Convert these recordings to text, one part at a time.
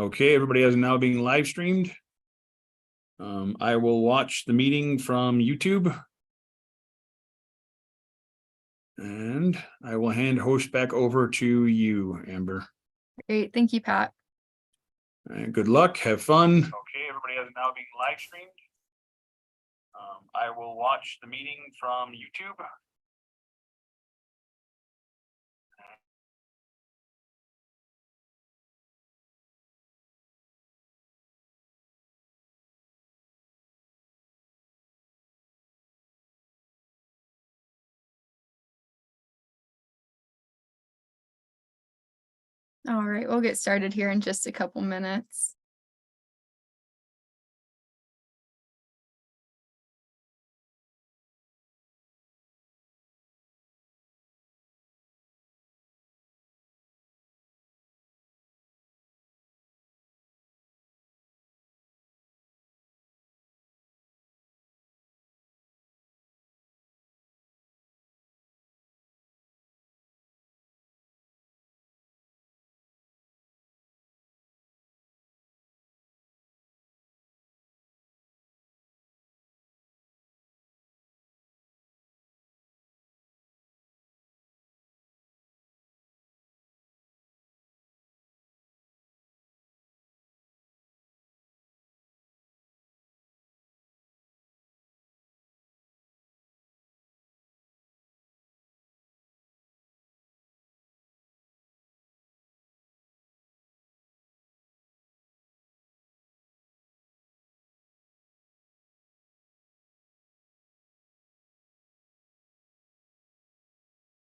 Okay, everybody is now being live streamed. I will watch the meeting from YouTube. And I will hand host back over to you, Amber. Great, thank you, Pat. And good luck, have fun. Okay, everybody is now being live streamed. I will watch the meeting from YouTube. All right, we'll get started here in just a couple minutes.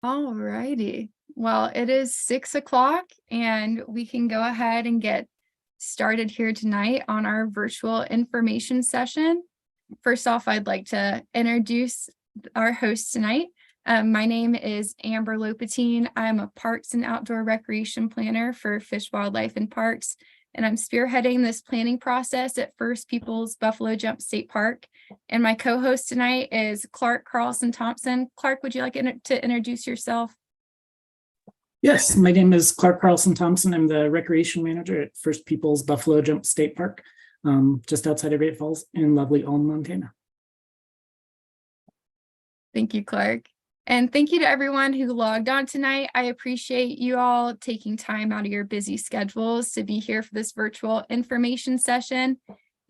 All righty. Well, it is 6 o'clock and we can go ahead and get started here tonight on our virtual information session. First off, I'd like to introduce our host tonight. My name is Amber Lopatine. I'm a Parks and Outdoor Recreation Planner for Fish, Wildlife, and Parks, and I'm spearheading this planning process at First Peoples Buffalo Jump State Park. And my co-host tonight is Clark Carlson Thompson. Clark, would you like to introduce yourself? Yes, my name is Clark Carlson Thompson. I'm the recreation manager at First Peoples Buffalo Jump State Park, just outside of Great Falls in lovely Ulm, Montana. Thank you, Clark. And thank you to everyone who logged on tonight. I appreciate you all taking time out of your busy schedules to be here for this virtual information session.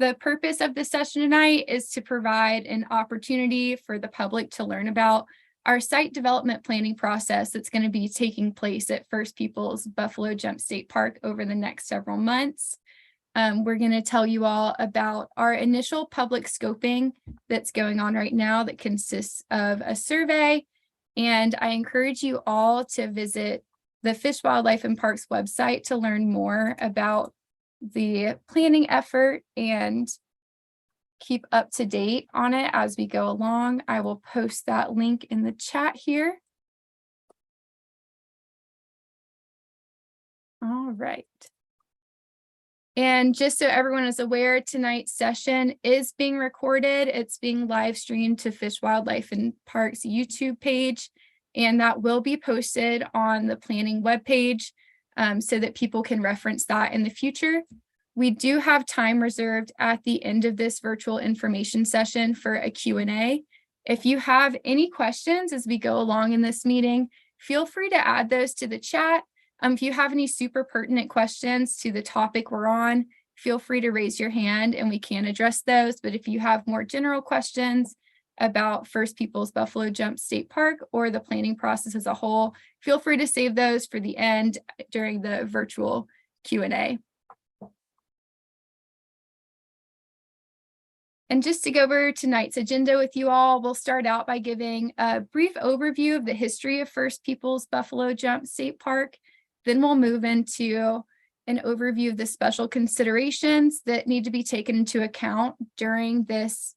The purpose of this session tonight is to provide an opportunity for the public to learn about our site development planning process that's going to be taking place at First Peoples Buffalo Jump State Park over the next several months. We're going to tell you all about our initial public scoping that's going on right now that consists of a survey. And I encourage you all to visit the Fish, Wildlife, and Parks website to learn more about the planning effort and keep up to date on it as we go along. I will post that link in the chat here. All right. And just so everyone is aware, tonight's session is being recorded. It's being live streamed to Fish, Wildlife, and Parks YouTube page, and that will be posted on the planning webpage so that people can reference that in the future. We do have time reserved at the end of this virtual information session for a Q&A. If you have any questions as we go along in this meeting, feel free to add those to the chat. If you have any super pertinent questions to the topic we're on, feel free to raise your hand and we can address those. But if you have more general questions about First Peoples Buffalo Jump State Park or the planning process as a whole, feel free to save those for the end during the virtual Q&A. And just to go over tonight's agenda with you all, we'll start out by giving a brief overview of the history of First Peoples Buffalo Jump State Park. Then we'll move into an overview of the special considerations that need to be taken into account during this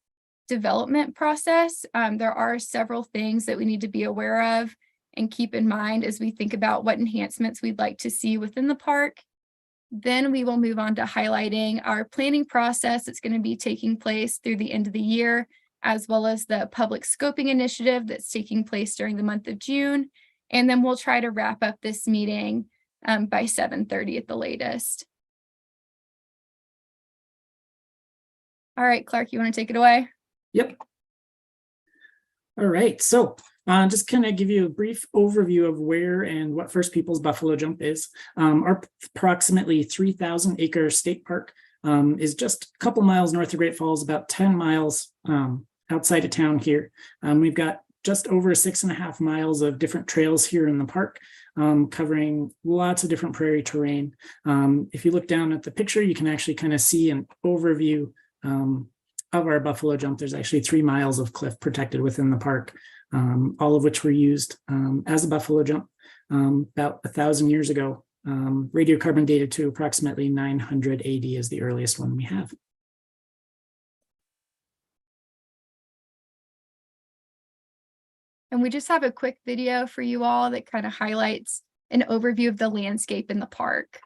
development process. There are several things that we need to be aware of and keep in mind as we think about what enhancements we'd like to see within the park. Then we will move on to highlighting our planning process that's going to be taking place through the end of the year, as well as the public scoping initiative that's taking place during the month of June. And then we'll try to wrap up this meeting by 7:30 at the latest. All right, Clark, you want to take it away? Yep. All right, so just kind of give you a brief overview of where and what First Peoples Buffalo Jump is. Our approximately 3,000 acre state park is just a couple miles north of Great Falls, about 10 miles outside of town here. We've got just over 6.5 miles of different trails here in the park, covering lots of different prairie terrain. If you look down at the picture, you can actually kind of see an overview of our Buffalo Jump. There's actually 3 miles of cliff protected within the park, all of which were used as a Buffalo Jump about 1,000 years ago. Radiocarbon dated to approximately 900 AD is the earliest one we have. And we just have a quick video for you all that kind of highlights an overview of the landscape in the park.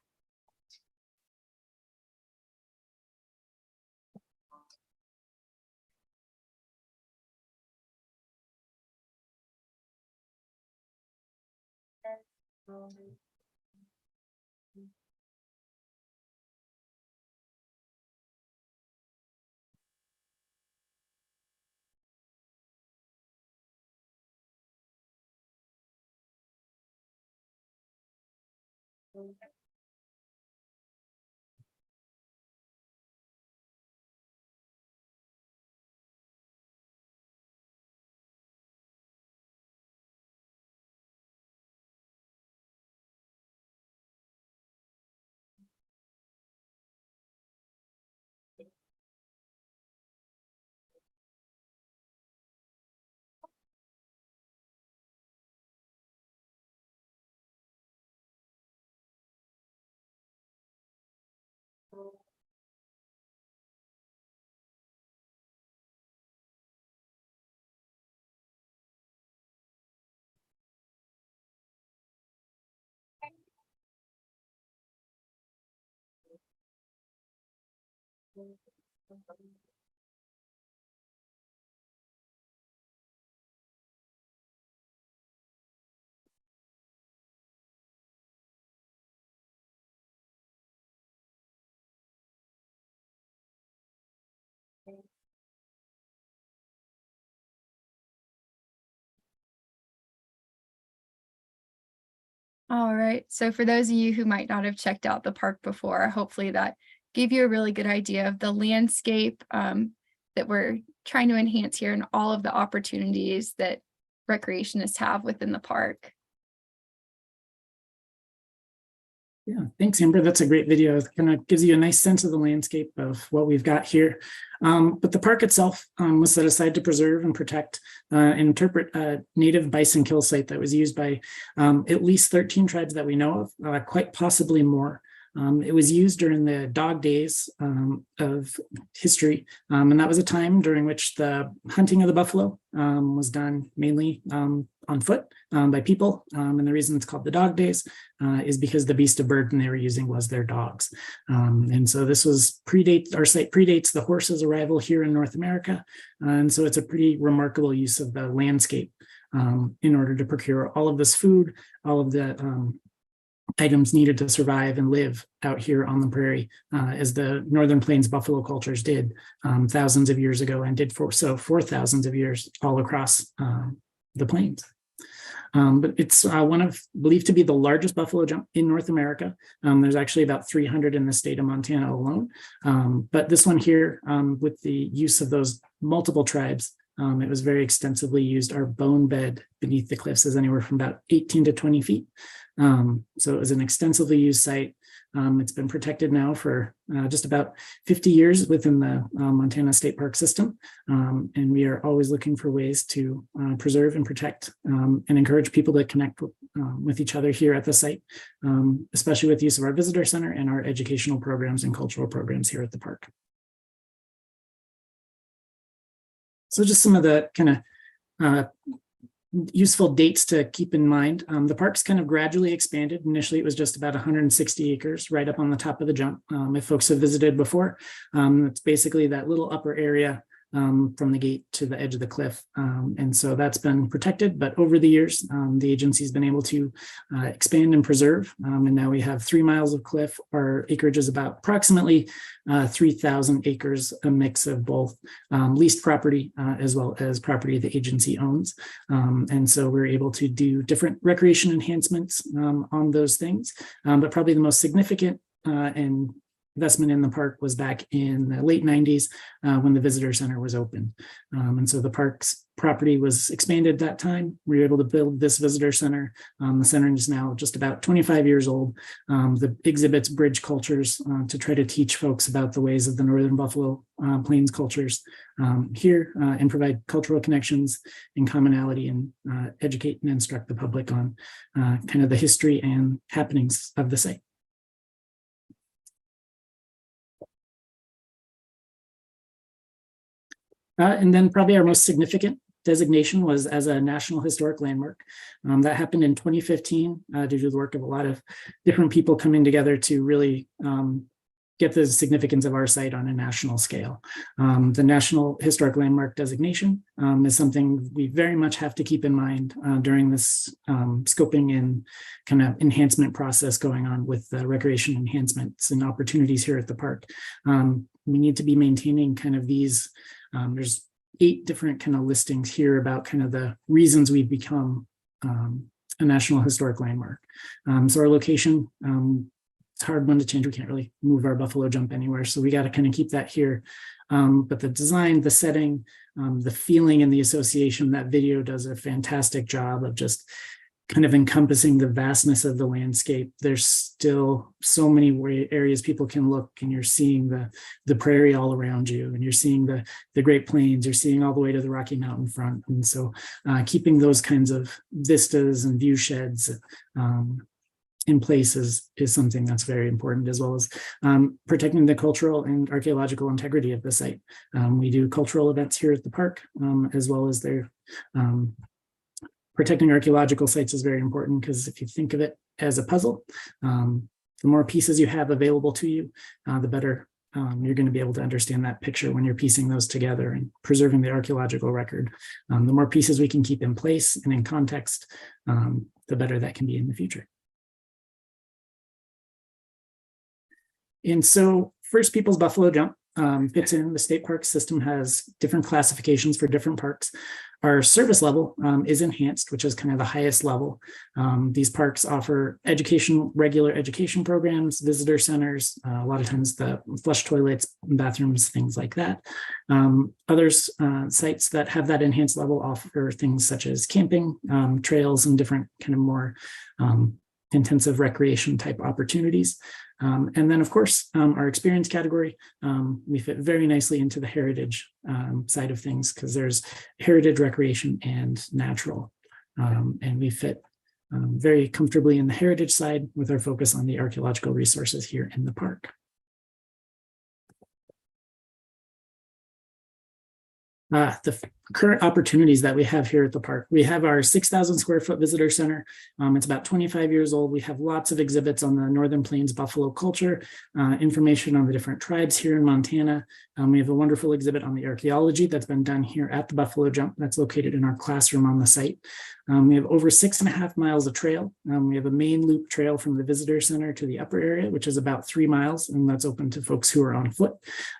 All right, so for those of you who might not have checked out the park before, hopefully that gave you a really good idea of the landscape that we're trying to enhance here and all of the opportunities that recreationists have within the park. Yeah, thanks, Amber. That's a great video. It kind of gives you a nice sense of the landscape of what we've got here. But the park itself was set aside to preserve and protect and interpret a native bison kill site that was used by at least 13 tribes that we know of, quite possibly more. It was used during the dog days of history, and that was a time during which the hunting of the buffalo was done mainly on foot by people. And the reason it's called the dog days is because the beast of burden they were using was their dogs. And so this was our site predates the horse's arrival here in North America. And so it's a pretty remarkable use of the landscape in order to procure all of this food, all of the items needed to survive and live out here on the prairie, as the Northern Plains buffalo cultures did thousands of years ago and did for thousands of years all across the plains. But it's one of believed to be the largest buffalo jump in North America. There's actually about 300 in the state of Montana alone. But this one here, with the use of those multiple tribes, it was very extensively used. Our bone bed beneath the cliffs is anywhere from about 18 to 20 feet. So it was an extensively used site. It's been protected now for just about 50 years within the Montana State Park system. And we are always looking for ways to preserve and protect and encourage people to connect with each other here at the site, especially with the use of our visitor center and our educational programs and cultural programs here at the park. So just some of the kind of useful dates to keep in mind. The park's kind of gradually expanded. Initially, it was just about 160 acres right up on the top of the jump. If folks have visited before, it's basically that little upper area from the gate to the edge of the cliff. And so that's been protected, but over the years, the agency's been able to expand and preserve. And now we have 3 miles of cliff. Our acreage is about approximately 3,000 acres, a mix of both leased property as well as property the agency owns. And so we're able to do different recreation enhancements on those things. But probably the most significant and investment in the park was back in the late 90s when the visitor center was open. And so the park's property was expanded at that time. We were able to build this visitor center. The center is now just about 25 years old. The exhibits bridge cultures to try to teach folks about the ways of the Northern Buffalo Plains cultures here and provide cultural connections and commonality and educate and instruct the public on kind of the history and happenings of the site. And then probably our most significant designation was as a National Historic Landmark. That happened in 2015 due to the work of a lot of different people coming together to really get the significance of our site on a national scale. The National Historic Landmark designation is something we very much have to keep in mind during this scoping and kind of enhancement process going on with the recreation enhancements and opportunities here at the park. We need to be maintaining kind of these. There's 8 different kind of listings here about kind of the reasons we've become a National Historic Landmark. So our location, it's a hard one to change. We can't really move our buffalo jump anywhere. So we got to kind of keep that here. But the design, the setting, the feeling and the association, that video does a fantastic job of just kind of encompassing the vastness of the landscape. There's still so many areas people can look, and you're seeing the prairie all around you, and you're seeing the Great Plains, you're seeing all the way to the Rocky Mountain front. And so keeping those kinds of vistas and view sheds in place is something that's very important, as well as protecting the cultural and archaeological integrity of the site. We do cultural events here at the park, as well as their protecting archaeological sites is very important, because if you think of it as a puzzle, the more pieces you have available to you, the better you're going to be able to understand that picture when you're piecing those together and preserving the archaeological record. The more pieces we can keep in place and in context, the better that can be in the future. And so First Peoples Buffalo Jump fits in. The state park system has different classifications for different parks. Our service level is enhanced, which is kind of the highest level. These parks offer regular education programs, visitor centers, a lot of times the flush toilets, bathrooms, things like that. Others sites that have that enhanced level offer things such as camping, trails, and different kind of more intensive recreation type opportunities. And then, of course, our experience category, we fit very nicely into the heritage side of things, because there's heritage, recreation, and natural. And we fit very comfortably in the heritage side with our focus on the archaeological resources here in the park. The current opportunities that we have here at the park. We have our 6,000 square foot visitor center. It's about 25 years old. We have lots of exhibits on the Northern Plains buffalo culture, information on the different tribes here in Montana. We have a wonderful exhibit on the archaeology that's been done here at the Buffalo Jump that's located in our classroom on the site. We have over 6.5 miles of trail. We have a main loop trail from the visitor center to the upper area, which is about 3 miles, and that's open to folks who are on foot.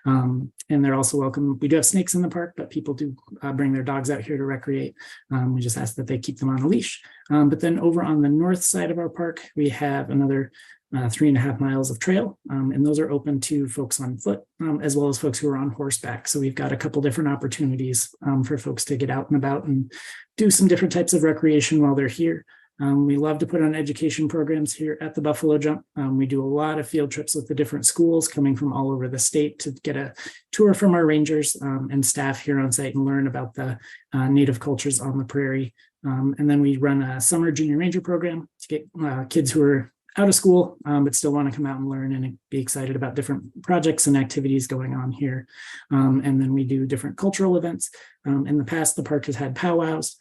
And they're also welcome. We do have snakes in the park, but people do bring their dogs out here to recreate. We just ask that they keep them on a leash. But then over on the north side of our park, we have another 3.5 miles of trail, and those are open to folks on foot, as well as folks who are on horseback. So we've got a couple different opportunities for folks to get out and about and do some different types of recreation while they're here. We love to put on education programs here at the Buffalo Jump. We do a lot of field trips with the different schools coming from all over the state to get a tour from our rangers and staff here on site and learn about the native cultures on the prairie. And then we run a summer junior ranger program to get kids who are out of school, but still want to come out and learn and be excited about different projects and activities going on here. And then we do different cultural events. In the past, the park has had powwows.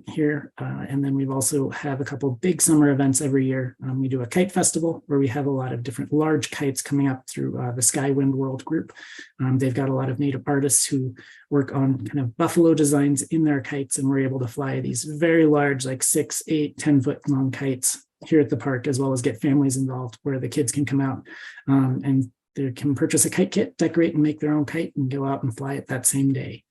here. And then we've also have a couple big summer events every year. We do a kite festival where we have a lot of different large kites coming up through the Skywind World Group. They've got a lot of native artists who work on kind of buffalo designs in their kites, and we're able to fly these very large, like 6, 8, 10-foot long kites here at the park, as well as get families involved where the kids can come out and they can purchase a kite kit, decorate and make their own kite and go out and fly it that same day.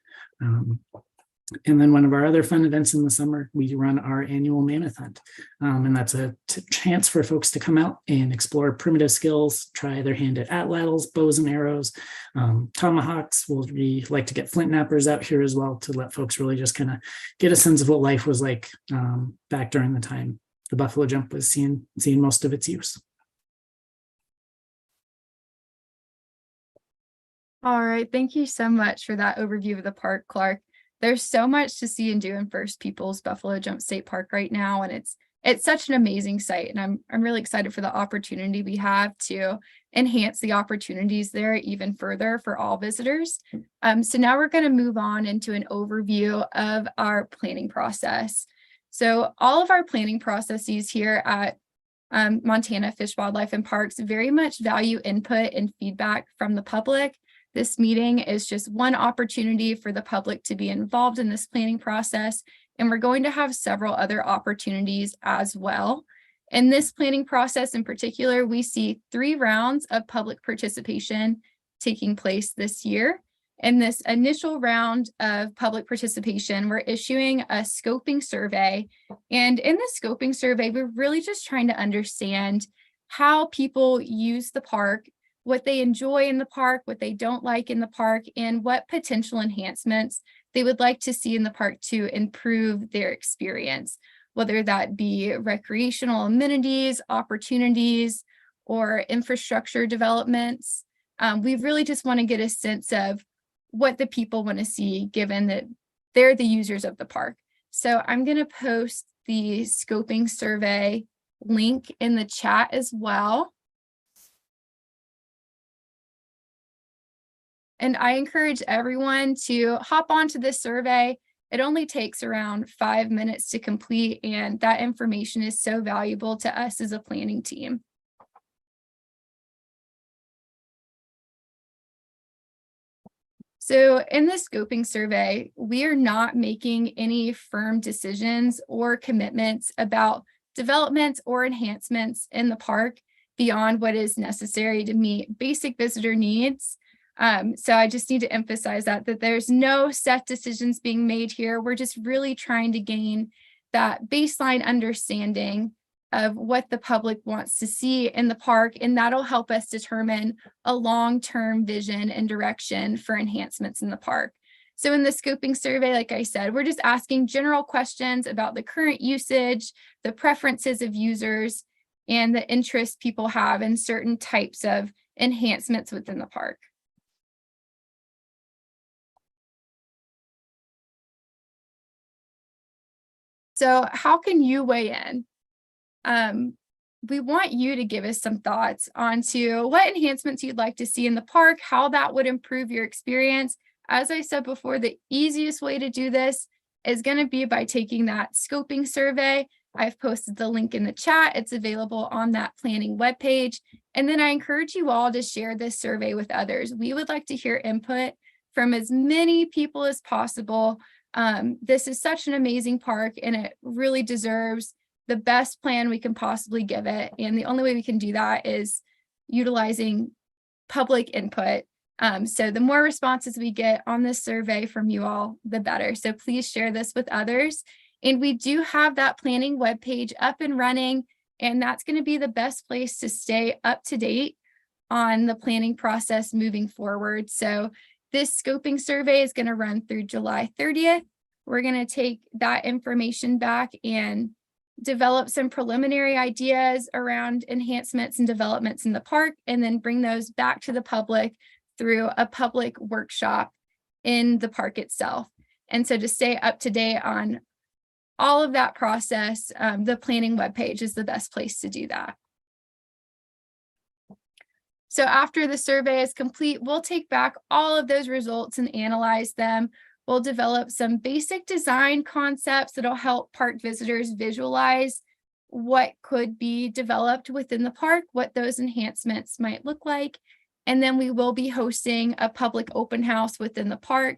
And then one of our other fun events in the summer, we run our annual Mammoth Hunt. And that's a chance for folks to come out and explore primitive skills, try their hand at atlatls, bows and arrows, tomahawks. We like to get flint knappers out here as well to let folks really just kind of get a sense of what life was like back during the time the buffalo jump was seeing most of its use. All right, thank you so much for that overview of the park, Clark. There's so much to see and do in First Peoples Buffalo Jump State Park right now, and it's such an amazing site, and I'm really excited for the opportunity we have to enhance the opportunities there even further for all visitors. So now we're going to move on into an overview of our planning process. So all of our planning processes here at Montana Fish, Wildlife, and Parks very much value input and feedback from the public. This meeting is just one opportunity for the public to be involved in this planning process, and we're going to have several other opportunities as well. In this planning process in particular, we see 3 rounds of public participation taking place this year. In this initial round of public participation, we're issuing a scoping survey. And in the scoping survey, we're really just trying to understand how people use the park, what they enjoy in the park, what they don't like in the park, and what potential enhancements they would like to see in the park to improve their experience, whether that be recreational amenities, opportunities, or infrastructure developments. We really just want to get a sense of what the people want to see, given that they're the users of the park. So I'm going to post the scoping survey link in the chat as well. And I encourage everyone to hop onto this survey. It only takes around 5 minutes to complete, and that information is so valuable to us as a planning team. So in the scoping survey, we are not making any firm decisions or commitments about developments or enhancements in the park beyond what is necessary to meet basic visitor needs. So I just need to emphasize that there's no set decisions being made here. We're just really trying to gain that baseline understanding of what the public wants to see in the park, and that'll help us determine a long-term vision and direction for enhancements in the park. So in the scoping survey, like I said, we're just asking general questions about the current usage, the preferences of users, and the interest people have in certain types of enhancements within the park. So how can you weigh in? We want you to give us some thoughts onto what enhancements you'd like to see in the park, how that would improve your experience. As I said before, the easiest way to do this is going to be by taking that scoping survey. I've posted the link in the chat. It's available on that planning webpage. And then I encourage you all to share this survey with others. We would like to hear input from as many people as possible. This is such an amazing park, and it really deserves the best plan we can possibly give it. And the only way we can do that is utilizing public input. So the more responses we get on this survey from you all, the better. So please share this with others. And we do have that planning webpage up and running, and that's going to be the best place to stay up to date on the planning process moving forward. So this scoping survey is going to run through July 30th. We're going to take that information back and develop some preliminary ideas around enhancements and developments in the park, and then bring those back to the public through a public workshop in the park itself. And so to stay up to date on all of that process, the planning webpage is the best place to do that. So after the survey is complete, we'll take back all of those results and analyze them. We'll develop some basic design concepts that'll help park visitors visualize what could be developed within the park, what those enhancements might look like. And then we will be hosting a public open house within the park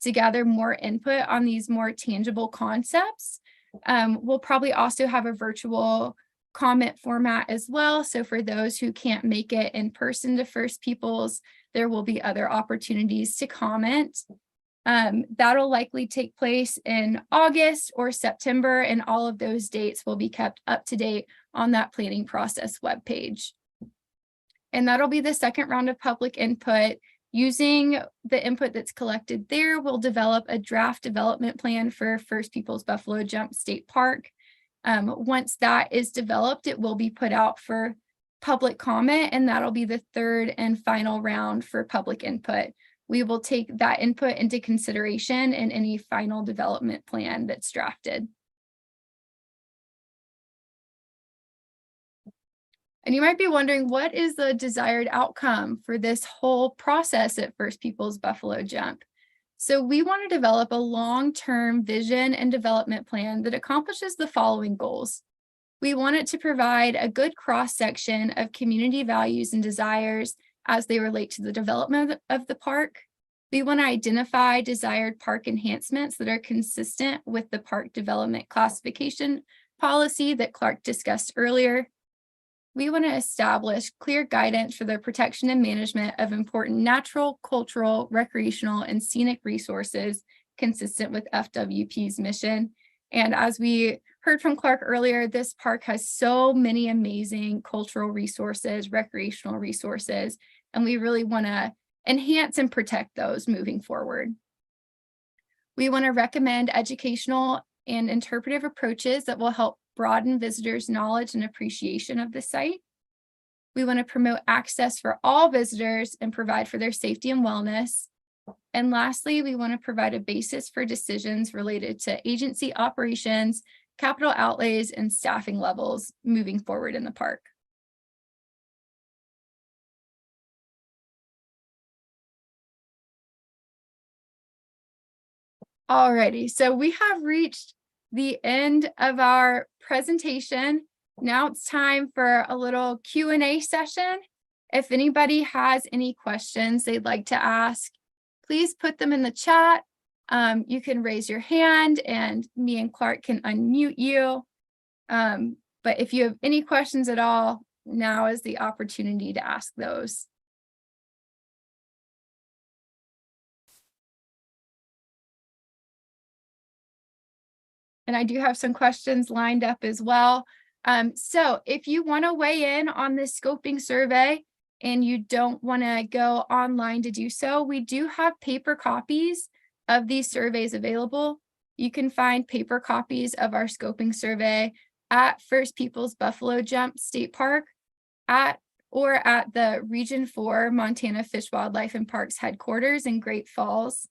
to gather more input on these more tangible concepts. We'll probably also have a virtual comment format as well. So for those who can't make it in person to First Peoples, there will be other opportunities to comment. That'll likely take place in August or September, and all of those dates will be kept up to date on that planning process webpage. And that'll be the second round of public input. Using the input that's collected there, we'll develop a draft development plan for First Peoples Buffalo Jump State Park. Once that is developed, it will be put out for public comment, and that'll be the third and final round for public input. We will take that input into consideration in any final development plan that's drafted. And you might be wondering, what is the desired outcome for this whole process at First Peoples Buffalo Jump? So we want to develop a long-term vision and development plan that accomplishes the following goals. We want it to provide a good cross-section of community values and desires as they relate to the development of the park. We want to identify desired park enhancements that are consistent with the park development classification policy that Clark discussed earlier. We want to establish clear guidance for the protection and management of important natural, cultural, recreational, and scenic resources consistent with FWP's mission. And as we heard from Clark earlier, this park has so many amazing cultural resources, recreational resources, and we really want to enhance and protect those moving forward. We want to recommend educational and interpretive approaches that will help broaden visitors' knowledge and appreciation of the site. We want to promote access for all visitors and provide for their safety and wellness. And lastly, we want to provide a basis for decisions related to agency operations, capital outlays, and staffing levels moving forward in the park. Alrighty, so we have reached the end of our presentation. Now it's time for a little Q&A session. If anybody has any questions they'd like to ask, please put them in the chat. You can raise your hand and me and Clark can unmute you. But if you have any questions at all, now is the opportunity to ask those. And I do have some questions lined up as well. So if you want to weigh in on this scoping survey and you don't want to go online to do so, we do have paper copies of these surveys available. You can find paper copies of our scoping survey at First Peoples Buffalo Jump State Park or at the Region 4 Montana Fish, Wildlife, and Parks headquarters in Great Falls.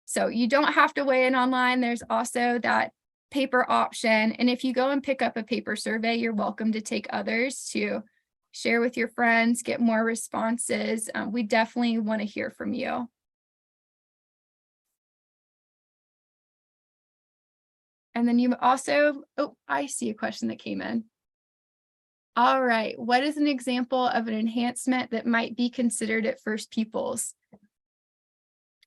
So you don't have to weigh in online. There's also that paper option. And if you go and pick up a paper survey, you're welcome to take others to share with your friends, get more responses. We definitely want to hear from you. And then you also, oh, I see a question that came in. All right, what is an example of an enhancement that might be considered at First Peoples?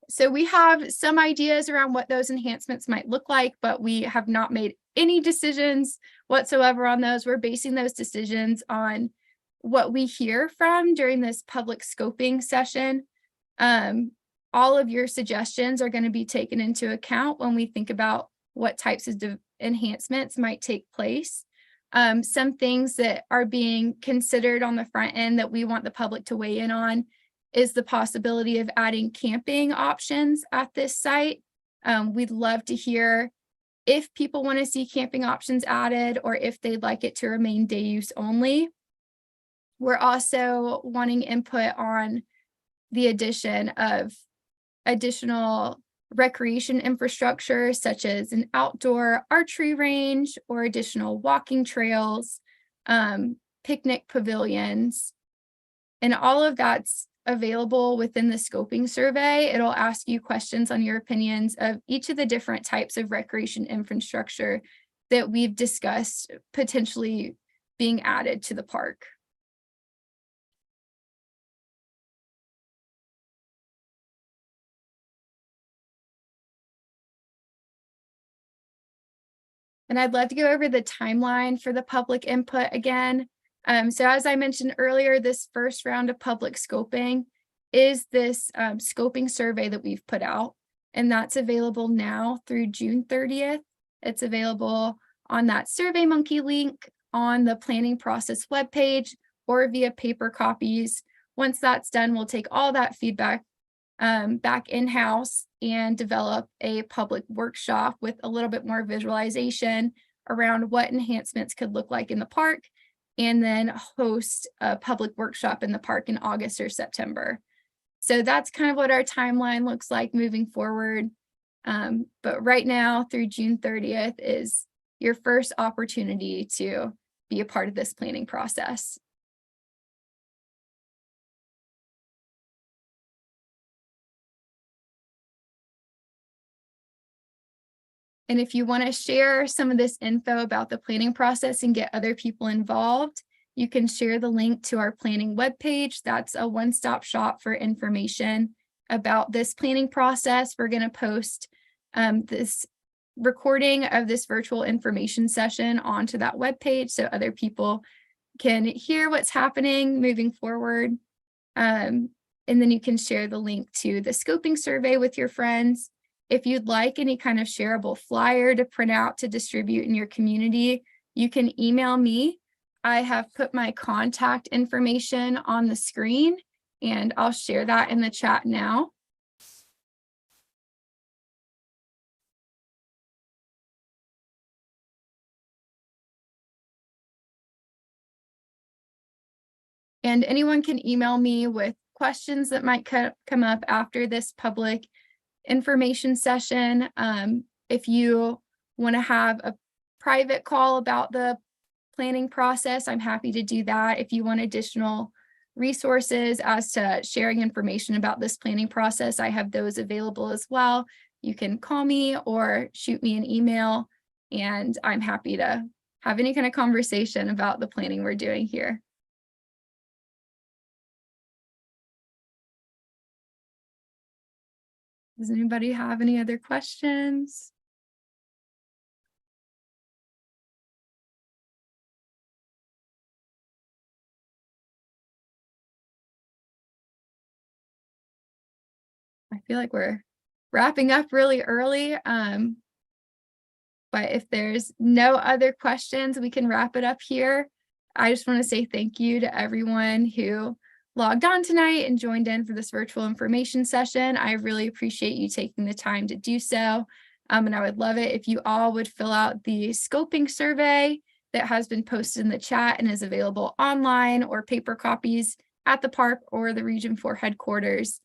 So we have some ideas around what those enhancements might look like, but we have not made any decisions whatsoever on those. We're basing those decisions on what we hear from during this public scoping session. All of your suggestions are going to be taken into account when we think about what types of enhancements might take place. Some things that are being considered on the front end that we want the public to weigh in on is the possibility of adding camping options at this site. We'd love to hear if people want to see camping options added or if they'd like it to remain day use only. We're also wanting input on the addition of additional recreation infrastructure, such as an outdoor archery range or additional walking trails, picnic pavilions. And all of that's available within the scoping survey. It'll ask you questions on your opinions of each of the different types of recreation infrastructure that we've discussed potentially being added to the park. And I'd love to go over the timeline for the public input again. So as I mentioned earlier, this first round of public scoping is this scoping survey that we've put out, and that's available now through June 30th. It's available on that SurveyMonkey link on the planning process webpage or via paper copies. Once that's done, we'll take all that feedback back in-house and develop a public workshop with a little bit more visualization around what enhancements could look like in the park, and then host a public workshop in the park in August or September. So that's kind of what our timeline looks like moving forward. But right now through June 30th is your first opportunity to be a part of this planning process. And if you want to share some of this info about the planning process and get other people involved, you can share the link to our planning webpage. That's a one-stop shop for information about this planning process. We're going to post this recording of this virtual information session onto that webpage so other people can hear what's happening moving forward. And then you can share the link to the scoping survey with your friends. If you'd like any kind of shareable flyer to print out to distribute in your community, you can email me. I have put my contact information on the screen, and I'll share that in the chat now. And anyone can email me with questions that might come up after this public information session. If you want to have a private call about the planning process, I'm happy to do that. If you want additional resources as to sharing information about this planning process, I have those available as well. You can call me or shoot me an email, and I'm happy to have any kind of conversation about the planning we're doing here. Does anybody have any other questions? I feel like we're wrapping up really early, but if there's no other questions, we can wrap it up here. I just want to say thank you to everyone who logged on tonight and joined in for this virtual information session. I really appreciate you taking the time to do so. And I would love it if you all would fill out the scoping survey that has been posted in the chat and is available online or paper copies at the park or the Region 4 headquarters.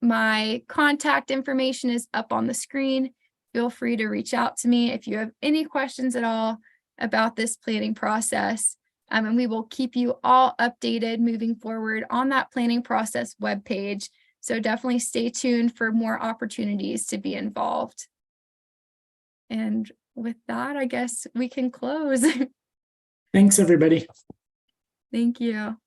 My contact information is up on the screen. Feel free to reach out to me if you have any questions at all about this planning process. And we will keep you all updated moving forward on that planning process webpage. So definitely stay tuned for more opportunities to be involved. And with that, I guess we can close. Thanks, everybody. Thank you.